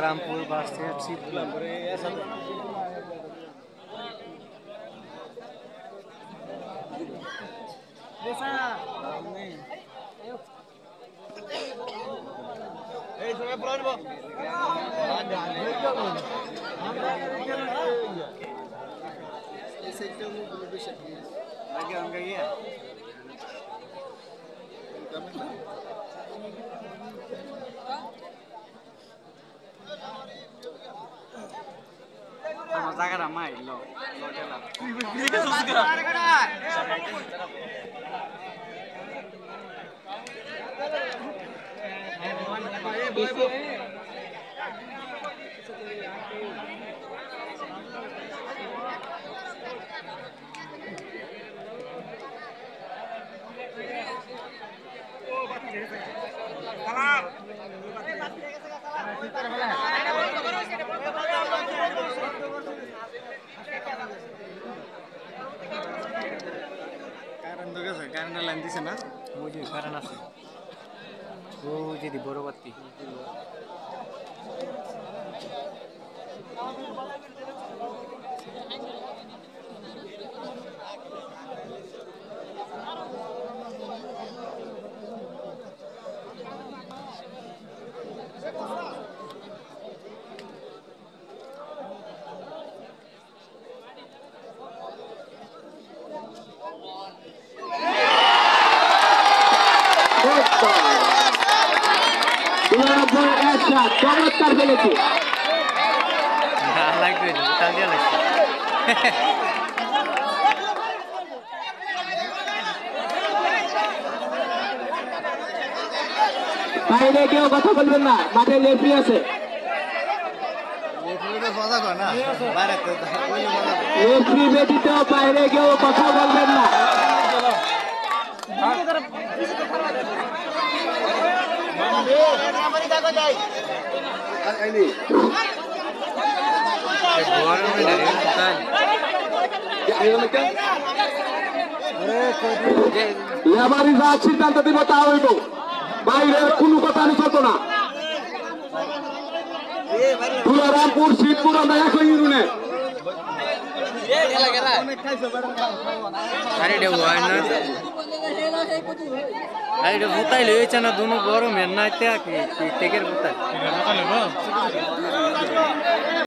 Rampur basket sip. Zaga ramai lo. Karena lanti sana, muji karena nasi. Oh, jadi borobati. চমৎকার ফেলেছে লাগবে বাইরে কেউ কথা বলবেন না, মাঠে রেফারি আছে। রেফারি ব্যতীত বাইরে কেউ কথা বলবেন না। লেবারি যা সিদ্ধান্ত দিব তা হইব, বাইরের কোনো কথা আমি চলতো না। রামপুর শিবপুর আমরা একই ইউনিয়নে ভুতাইলে হয়েছে না দুনো গরম এর না টেকের ভুতাই